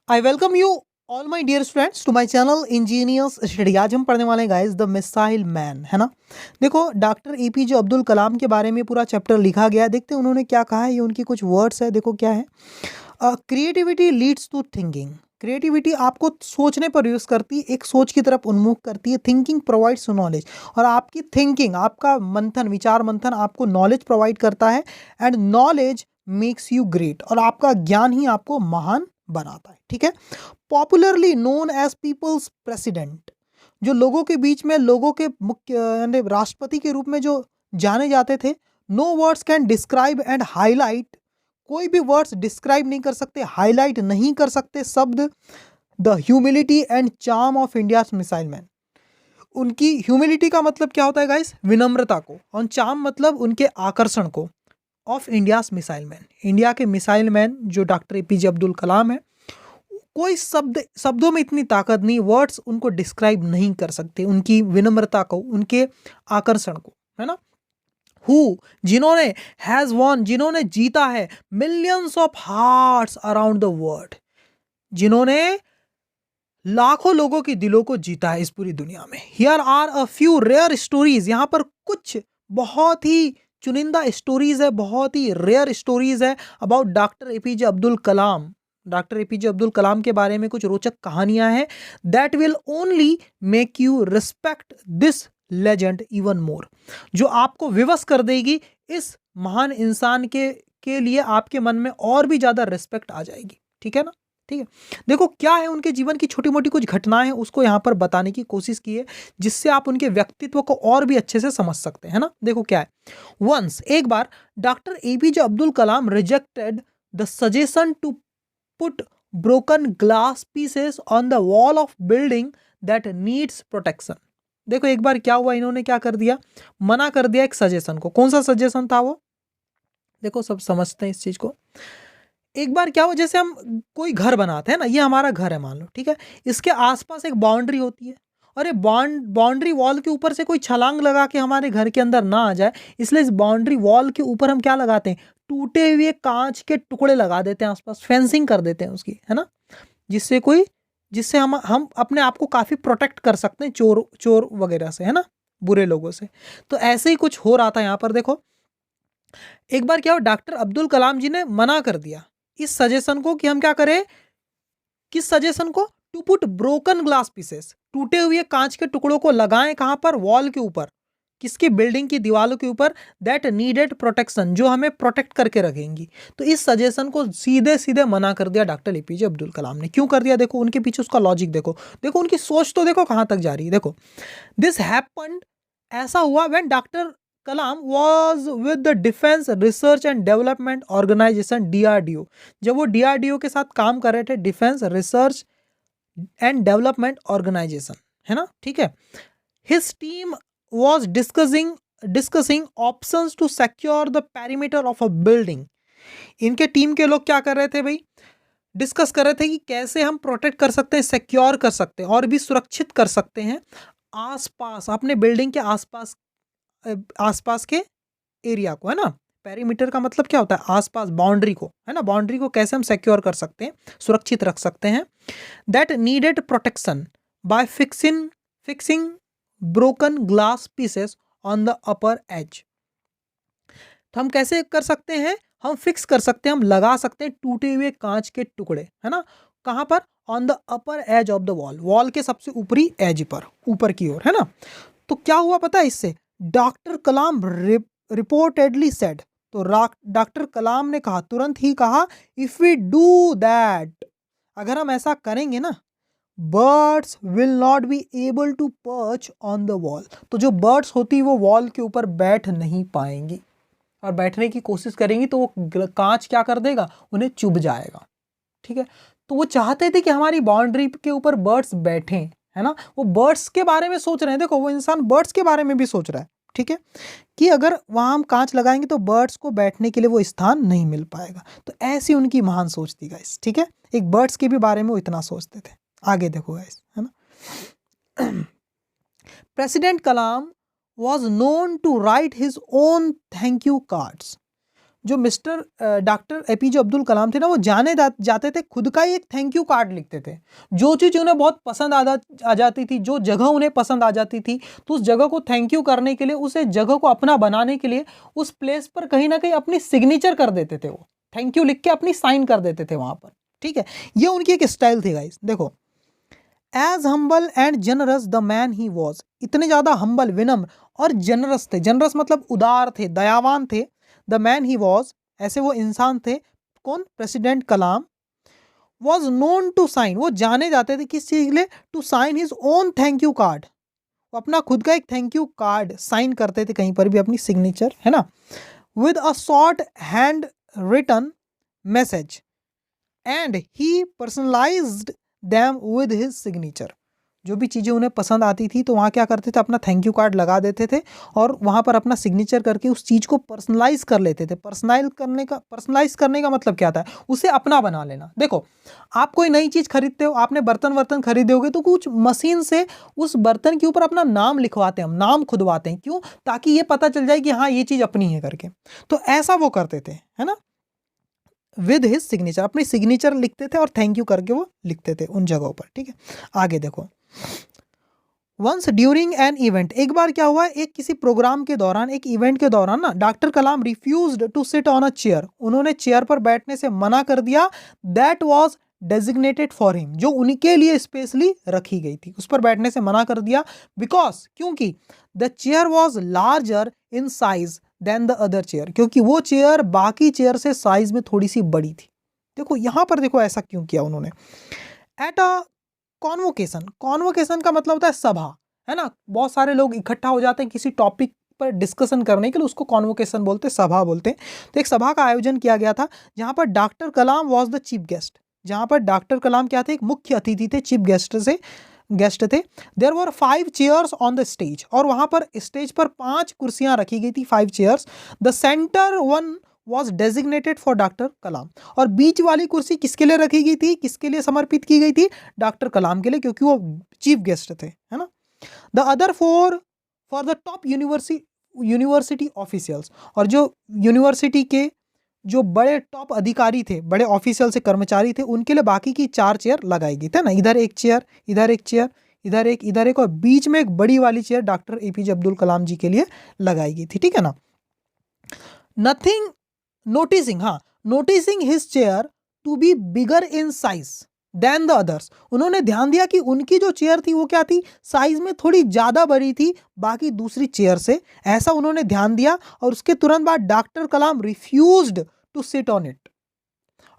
I welcome you all my dear friends to my channel engineers study. आज हम पढ़ने वाले हैं गाइस द मिसाइल मैन, है ना। देखो, डॉक्टर एपीजे अब्दुल कलाम के बारे में पूरा चैप्टर लिखा गया है। देखते हैं उन्होंने क्या कहा है। ये उनकी कुछ वर्ड्स है, देखो क्या है। Creativity leads to thinking. Creativity आपको सोचने पर यूज करती है, एक सोच की तरफ उन्मुख करती है। थिंकिंग प्रोवाइड्स नॉलेज, और आपकी थिंकिंग, आपका मंथन, विचार मंथन आपको नॉलेज प्रोवाइड करता है। And knowledge makes you great, और आपका ज्ञान ही आपको महान बनाता है। ठीक है। Popularly known as people's president, जो लोगों के बीच में लोगों के मुख्य यानी राष्ट्रपति के रूप में जो जाने जाते थे। No words can describe and highlight, कोई भी वर्ड्स डिस्क्राइब नहीं कर सकते, हाईलाइट नहीं कर सकते शब्द the humility and charm of India missile man. उनकी ह्यूमिलिटी का मतलब क्या होता है गाइस? विनम्रता को। और चार्म मतलब उनके आकर्षण को। Of India's missile man, India के मिसाइल मैन जो डॉक्टर एपीजे अब्दुल कलाम है, कोई शब्दों में इतनी ताकत नहीं, वर्ड्स उनको डिस्क्राइब नहीं कर सकते उनकी विनम्रता को, उनके आकर्षण को, है ना। हु, जिन्होंने, हैज वॉन, जिन्होंने जीता है millions of hearts around the world, जिन्होंने लाखों लोगों के दिलों को जीता है इस पूरी दुनिया में। Here are a few rare stories, यहाँ पर कुछ बहुत ही चुनिंदा स्टोरीज है, बहुत ही रेयर स्टोरीज है about doctor APJ Abdul Kalam. Doctor APJ Abdul Kalam के बारे में कुछ रोचक कहानियां हैं that will only make you respect this legend even more, जो आपको विवश कर देगी इस महान इंसान के लिए, आपके मन में और भी ज्यादा रिस्पेक्ट आ जाएगी। ठीक है ना। ठीक है। देखो क्या है, उनके जीवन की छोटी मोटी कुछ घटनाएं हैं, उसको यहाँ पर बताने की कोशिश की है, जिससे आप उनके व्यक्तित्व को और भी अच्छे से समझ सकते हैं ना। देखो क्या है। वंस, एक बार, doctor APJ Abdul Kalam rejected the suggestion to put broken glass pieces on the wall of building that needs protection. देखो एक बार क्या हुआ, इन्होंने क्या कर दिया, मना कर दिया एक सजेशन को। कौन सा सजेशन था वो? देखो सब समझते हैं इस चीज को। एक बार क्या हुआ, जैसे हम कोई घर बनाते हैं ना, ये हमारा घर है मान लो, ठीक है। इसके आसपास एक बाउंड्री होती है, और ये बाउंड्री वॉल के ऊपर से कोई छलांग लगा के हमारे घर के अंदर ना आ जाए, इसलिए इस बाउंड्री वॉल के ऊपर हम क्या लगाते हैं, टूटे हुए कांच के टुकड़े लगा देते हैं आसपास, फेंसिंग कर देते हैं उसकी, है ना। जिससे कोई, जिससे हम अपने आप को काफी प्रोटेक्ट कर सकते हैं चोर चोर वगैरह से, है ना, बुरे लोगों से। तो ऐसे ही कुछ हो रहा था यहाँ पर। देखो एक बार क्या हुआ, डॉक्टर अब्दुल कलाम जी ने मना कर दिया इस सजेशन को कि हम क्या करें, किस सजेशन को, to put broken glass pieces, टूटे हुए कांच के टुकड़ों को लगाएं कहां पर, वॉल के ऊपर, किसकी, बिल्डिंग की दीवारों के ऊपर, दैट नीडेड प्रोटेक्शन, जो हमें प्रोटेक्ट करके रखेंगी। तो इस सजेशन को सीधे सीधे मना कर दिया डॉक्टर एपीजे अब्दुल कलाम ने। क्यों कर दिया? देखो उनके पीछे उसका लॉजिक देखो, देखो उनकी सोच तो देखो कहां तक जा रही है। देखो, दिस हैपेंड, ऐसा हुआ, when doctor Kalam was with the defence research and development organisation DRDO, जब वो डीआरडीओ के साथ काम कर रहे थे, defence research and development organisation, है ना। ठीक है। His team was discussing options to secure the perimeter of a building. इनके टीम के लोग क्या कर रहे थे भाई, डिस्कस कर रहे थे कि कैसे हम प्रोटेक्ट कर सकते हैं, सिक्योर कर सकते हैं, और भी सुरक्षित कर सकते हैं आसपास, अपने बिल्डिंग के आसपास, आसपास के एरिया को, है ना। पेरीमीटर का मतलब क्या होता है, आसपास, बाउंड्री को, है ना। बाउंड्री को कैसे हम सिक्योर कर सकते हैं, सुरक्षित रख सकते हैं। That needed protection bye fixing broken glass pieces on the upper as. तो हम कैसे कर सकते हैं, हम फिक्स कर सकते हैं, हम लगा सकते हैं टूटे हुए कांच के टुकड़े, है ना। कहां पर? On the upper as of the wall, wall के सबसे ऊपरी एज पर, ऊपर की ओर, है ना। तो क्या हुआ पता है इससे, डॉक्टर कलाम रिपोर्टेडली सेड, तो डॉक्टर कलाम ने कहा, तुरंत ही कहा, इफ वी डू दैट, अगर हम ऐसा करेंगे ना, birds will not be able to perch on the wall, तो जो बर्ड्स होती वो वॉल के ऊपर बैठ नहीं पाएंगी, और बैठने की कोशिश करेंगी तो वो कांच क्या कर देगा, उन्हें चुभ जाएगा। ठीक है। तो वो चाहते थे कि हमारी बाउंड्री के ऊपर बर्ड्स बैठें, है ना। वो बर्ड्स के बारे में सोच रहे हैं, देखो वो इंसान बर्ड्स के बारे में भी सोच रहा है। ठीक है, कि अगर वहां हम कांच लगाएंगे तो बर्ड्स को बैठने के लिए वो स्थान नहीं मिल पाएगा। तो ऐसी उनकी महान सोच थी गाइस। ठीक है, एक बर्ड्स के भी बारे में वो इतना सोचते थे। आगे देखो गाइस, है ना। President Kalam was known to write his own thank you cards. जो मिस्टर डॉक्टर एपीजे अब्दुल कलाम थे ना, वो जाने जाते थे खुद का ही एक थैंक यू कार्ड लिखते थे। जो चीज़ उन्हें बहुत पसंद आ जाती थी, जो जगह उन्हें पसंद आ जाती थी, तो उस जगह को थैंक यू करने के लिए, उस जगह को अपना बनाने के लिए उस प्लेस पर कहीं ना कहीं अपनी सिग्नेचर कर देते थे। वो थैंक यू लिख के अपनी साइन कर देते थे वहां पर, ठीक है। ये उनकी एक स्टाइल थी गाइस। देखो, as humble and generous the man he was, इतने ज्यादा हम्बल, विनम्र और जनरस थे। जनरस मतलब उदार थे, दयावान थे। द मैन ही वॉज, ऐसे वो इंसान थे। कौन? President Kalam. Was known to sign, वो जाने जाते थे किस चीज के लिए? To sign his own thank you card. वो अपना खुद का एक थैंक यू कार्ड साइन करते थे कहीं पर भी, अपनी सिग्नेचर, है ना। With a short hand written message and he personalised them with his signature. जो भी चीज़ें उन्हें पसंद आती थी तो वहाँ क्या करते थे? अपना थैंक यू कार्ड लगा देते थे और वहाँ पर अपना सिग्नेचर करके उस चीज़ को पर्सनलाइज कर लेते थे। पर्सनलाइज करने का मतलब क्या था? उसे अपना बना लेना। देखो, आप कोई नई चीज़ खरीदते हो, आपने बर्तन खरीदे होगे, तो कुछ मशीन से उस बर्तन के ऊपर अपना नाम लिखवाते हैं, हम नाम खुदवाते हैं। क्यों? ताकि ये पता चल जाए कि हाँ, ये चीज़ अपनी है करके। तो ऐसा वो करते थे, है ना। विद हिज सिग्नेचर, अपनी सिग्नेचर लिखते थे और थैंक यू करके वो लिखते थे उन जगहों पर, ठीक है। आगे देखो, वंस ड्यूरिंग एन इवेंट, एक बार क्या हुआ, एक किसी प्रोग्राम के दौरान, एक इवेंट के दौरान ना, doctor Kalam refused to sit on a chair, उन्होंने चेयर पर बैठने से मना कर दिया। That was designated for him, जो उनके लिए स्पेशली रखी गई थी, उस पर बैठने से मना कर दिया। बिकॉज, क्योंकि the chair was larger in size than the other chair, क्योंकि वो चेयर बाकी चेयर से साइज में थोड़ी सी बड़ी थी। देखो यहां पर, देखो ऐसा क्यों किया उन्होंने। एट अ कॉन्वोकेशन, कॉन्वोकेशन का मतलब होता है सभा, है ना। बहुत सारे लोग इकट्ठा हो जाते हैं किसी टॉपिक पर डिस्कशन करने के लिए, उसको कॉन्वोकेशन बोलते हैं, सभा बोलते हैं। तो एक सभा का आयोजन किया गया था जहां पर doctor Kalam was the chief guest, जहां पर डॉक्टर कलाम क्या थे? एक मुख्य अतिथि थे, चीफ गेस्ट थे। There were 5 chairs on the stage, और वहां पर स्टेज पर 5 कुर्सियां रखी गई थी, 5 chairs. The centre one was designated for doctor Kalam, और बीच वाली कुर्सी किसके लिए रखी गई थी, किसके लिए समर्पित की गई थी? डॉक्टर कलाम के लिए, क्योंकि वो चीफ गेस्ट थे, है ना। The other 4 for the top university officials, और जो यूनिवर्सिटी के जो बड़े टॉप अधिकारी थे, बड़े ऑफिशियल से कर्मचारी थे, उनके लिए बाकी की 4 चेयर लगाई गई थी ना। इधर एक चेयर, इधर एक चेयर, इधर एक और बीच में एक बड़ी वाली chair doctor APJ Abdul Kalam ji के लिए लगाई गई थी, ठीक है ना। नथिंग नोटिसिंग, हाँ, noticing his chair to be bigger in size than the others, उन्होंने ध्यान दिया कि उनकी जो चेयर थी वो क्या थी? साइज में थोड़ी ज्यादा बड़ी थी बाकी दूसरी चेयर से, ऐसा उन्होंने ध्यान दिया। और उसके तुरंत बाद doctor Kalam refused to sit on it,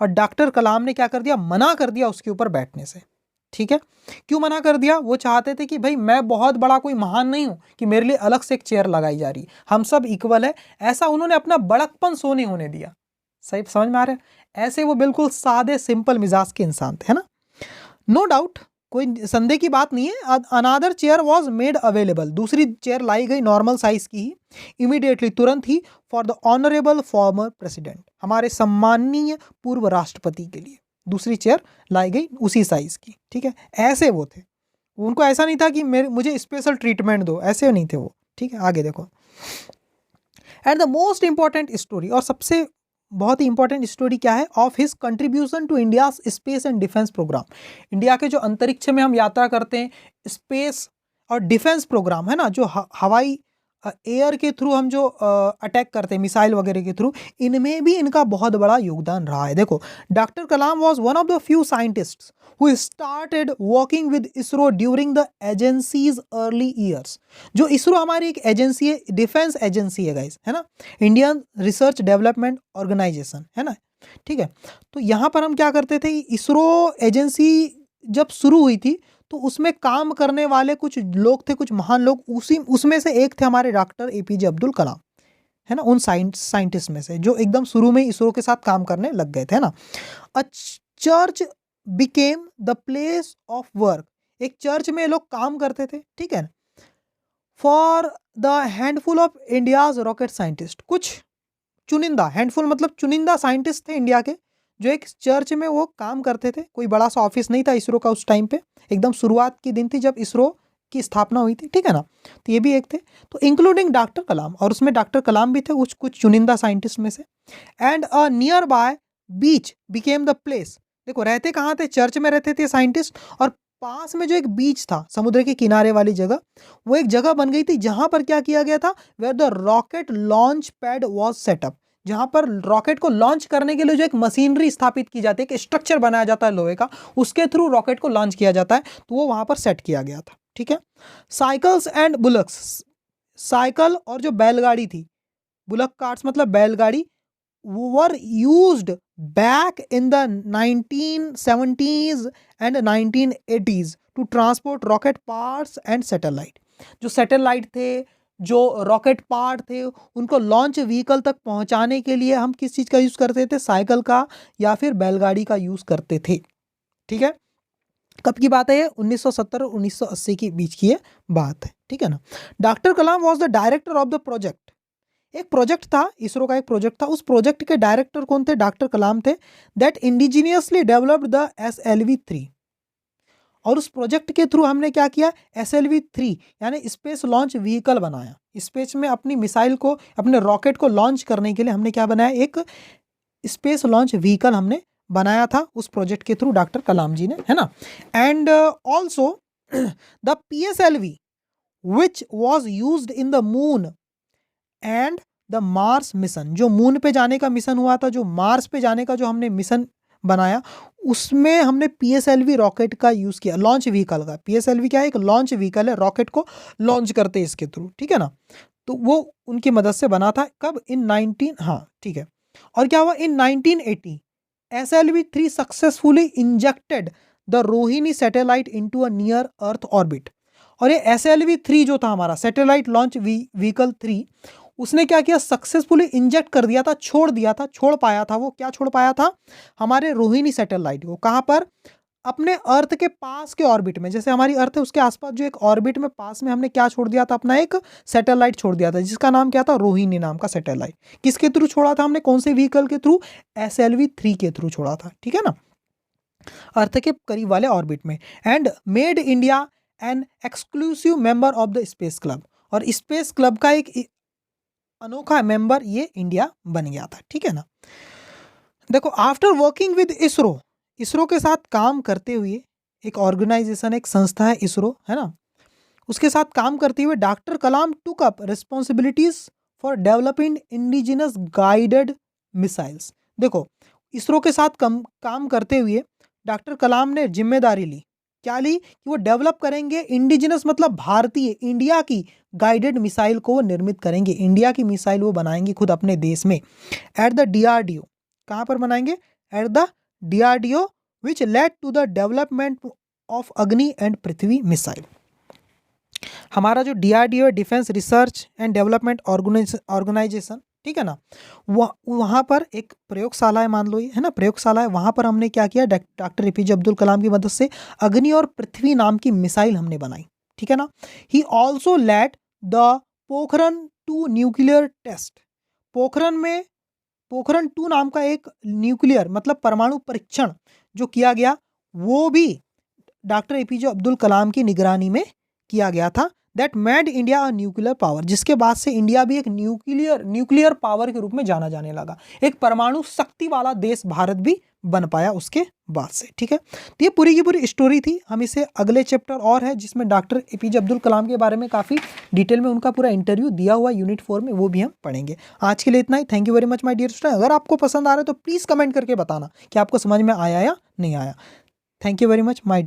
और डॉक्टर कलाम ने क्या कर दिया? मना कर दिया उसके ऊपर बैठने से, ठीक है। क्यों मना कर दिया? वो चाहते थे कि भाई मैं बहुत बड़ा कोई महान नहीं हूं कि मेरे लिए अलग से एक चेयर लगाई जा रही, हम सब इक्वल है, ऐसा उन्होंने अपना बड़कपन शो नहीं होने दिया। सही समझ में आ रहा है? ऐसे वो बिल्कुल सादे सिंपल मिजाज के इंसान थे, है ना। नो डाउट, कोई संदेह की बात नहीं है। Another chair was made available, दूसरी चेयर लाई गई नॉर्मल साइज की ही, इमीडिएटली, तुरंत ही, for the honourable former president, हमारे सम्माननीय पूर्व राष्ट्रपति के लिए दूसरी चेयर लाई गई उसी साइज की, ठीक है। ऐसे वो थे, उनको ऐसा नहीं था कि मुझे स्पेशल ट्रीटमेंट दो, ऐसे नहीं थे वो, ठीक है। आगे देखो, and the most important story, और सबसे बहुत ही इंपॉर्टेंट स्टोरी क्या है? Of his contribution to India space and defence programme, India के जो अंतरिक्ष में हम यात्रा करते हैं, स्पेस और डिफेंस प्रोग्राम, है ना, जो हवाई एयर के थ्रू हम जो अटैक करते हैं, मिसाइल वगैरह के थ्रू, इनमें भी इनका बहुत बड़ा योगदान रहा है। देखो, doctor Kalam was one of the few scientists who started working with ISRO during the agencies early years. जो इसरो हमारी एक एजेंसी है, डिफेंस एजेंसी है गाइस, है ना, इंडियन रिसर्च डेवलपमेंट ऑर्गेनाइजेशन, है ना, ठीक है। तो यहाँ पर हम क्या करते थे, इसरो एजेंसी जब शुरू हुई थी तो उसमें काम करने वाले कुछ लोग थे, कुछ महान लोग, उसमें से एक थे हमारे डॉक्टर एपीजे अब्दुल कलाम, है ना, उन साइंटिस्ट में से जो एकदम शुरू में इसरो के साथ काम करने लग गए थे, ना। अ church became the place of work, एक चर्च में लोग काम करते थे, ठीक है, for the handful of India's rocket scientist, कुछ चुनिंदा, हैंडफुल मतलब चुनिंदा साइंटिस्ट थे इंडिया के, जो एक चर्च में वो काम करते थे। कोई बड़ा सा ऑफिस नहीं था इसरो का उस टाइम पे, एकदम शुरुआत की दिन थी जब इसरो की स्थापना हुई थी, ठीक है ना। तो ये भी एक थे, तो इंक्लूडिंग डॉक्टर कलाम, और उसमें डॉक्टर कलाम भी थे कुछ कुछ चुनिंदा साइंटिस्ट में से। And a near by beach became the place. देखो रहते कहाँ थे, चर्च में रहते थे साइंटिस्ट, और पास में जो एक बीच था समुद्र के किनारे वाली जगह, वो एक जगह बन गई थी जहां पर क्या किया गया था, where the rocket launch pad was set up, जहां पर रॉकेट को लॉन्च करने के लिए जो एक मशीनरी स्थापित की जाती है, एक स्ट्रक्चर बनाया जाता है लोहे का, उसके थ्रू रॉकेट को लॉन्च किया जाता है, तो वो वहां पर सेट किया गया था, ठीक है। साइकिल्स एंड बुलक्स, साइकिल और जो बैलगाड़ी थी, बुलक कार्ट्स मतलब बैलगाड़ी, were used back in the 1970s and 1980s to transport rocket parts and satellite. जो सैटेलाइट थे, जो रॉकेट पार्ट थे, उनको लॉन्च व्हीकल तक पहुंचाने के लिए हम किस चीज़ का यूज़ करते थे, साइकिल का या फिर बैलगाड़ी का यूज़ करते थे, ठीक है। कब की बात है ये, 1970 और 1980 के बीच की ये बात है, ठीक है ना। Doctor Kalam was the director of the project. एक प्रोजेक्ट था, इसरो का एक प्रोजेक्ट था, उस प्रोजेक्ट के डायरेक्टर कौन थे, डॉक्टर कलाम थे। That indigenously developed the SLV-3, और उस प्रोजेक्ट के थ्रू हमने क्या किया, SLV-3 यानी स्पेस लॉन्च व्हीकल बनाया। स्पेस में अपनी मिसाइल को, अपने रॉकेट को लॉन्च करने के लिए हमने क्या बनाया, एक स्पेस लॉन्च व्हीकल हमने बनाया था उस प्रोजेक्ट के थ्रू, डॉक्टर कलाम जी ने, है ना। And also the PSLV which was used in the moon and the Mars mission, जो मून पे जाने का मिशन हुआ था, जो मार्स पे जाने का जो हमने मिशन बनाया, उसमें हमने PSLV रॉकेट का यूज़ किया, लॉन्च व्हीकल का। PSLV क्या है, एक लॉन्च व्हीकल है, रॉकेट को लॉन्च करते हैं इसके थ्रू, ठीक है ना। तो वो उनकी मदद से बना था, कब, इन 19, हाँ ठीक है। और क्या हुआ, इन 1980 SLV-3 successfully injected the Rohini satellite into a near earth orbit. और ये SLV-3 जो था हमारा सैटेलाइट लॉन्च व्हीकल 3, उसने क्या किया, सक्सेसफुली इंजेक्ट कर दिया था, छोड़ दिया था, छोड़ पाया था, वो क्या छोड़ पाया था, हमारे रोहिणी सैटेलाइट को, कहाँ पर, अपने अर्थ के पास के ऑर्बिट में, जैसे हमारी अर्थ है उसके आसपास जो एक ऑर्बिट में पास में हमने क्या छोड़ दिया था, अपना एक सैटेलाइट छोड़ दिया था, जिसका नाम क्या था, रोहिणी नाम का सैटेलाइट। किसके थ्रू छोड़ा था हमने, कौन से व्हीकल के थ्रू, SLV-3 के थ्रू छोड़ा था, ठीक है ना, अर्थ के करीब वाले ऑर्बिट में। And made India an exclusive member of the space club, और स्पेस क्लब का एक अनोखा मेंबर ये इंडिया बन गया था, ठीक है ना। देखो after working with ISRO, ISRO के साथ काम करते हुए, एक ऑर्गेनाइजेशन, एक संस्था है इसरो, है ना, उसके साथ काम करते हुए doctor Kalam took up responsibilities for developing indigenous guided missiles. देखो इसरो के साथ काम करते हुए डॉक्टर कलाम ने जिम्मेदारी ली, क्या ली, कि वो डेवलप करेंगे इंडिजिनस मतलब भारतीय, इंडिया की गाइडेड मिसाइल को वो निर्मित करेंगे, इंडिया की मिसाइल वो बनाएंगे खुद अपने देश में, एट द DRDO। कहाँ पर बनाएंगे, at the DRDO which led to the development of Agni and Prithvi missile. हमारा जो DRDO defence research and development organisation, ठीक है ना, वहाँ पर एक प्रयोगशाला है, मान लो ये है ना, प्रयोगशाला है, वहाँ पर हमने क्या किया, डॉक्टर APJ अब्दुल कलाम की मदद से अग्नि और पृथ्वी नाम की मिसाइल हमने बनाई, ठीक है ना। He also led the Pokhran two nuclear test. Pokhran two नाम का एक न्यूक्लियर मतलब परमाणु परीक्षण जो किया गया, वो भी डॉक्टर APJ अब्दुल कलाम की निगरानी में किया गया था। That made India a nuclear power, जिसके बाद से इंडिया भी एक न्यूक्लियर पावर के रूप में जाना जाने लगा, एक परमाणु शक्ति वाला देश भारत भी बन पाया उसके बाद से, ठीक है। तो ये पूरी की पूरी स्टोरी थी। हम इसे अगले चैप्टर और है जिसमें डॉक्टर APJ अब्दुल कलाम के बारे में काफ़ी डिटेल में उनका पूरा इंटरव्यू दिया हुआ यूनिट 4 में, वो भी हम पढ़ेंगे। आज के लिए इतना ही। Thank you very much my dear student. अगर आपको पसंद आ रहा है तो प्लीज़ कमेंट करके बताना कि आपको समझ में आया या नहीं आया। Thank you very much my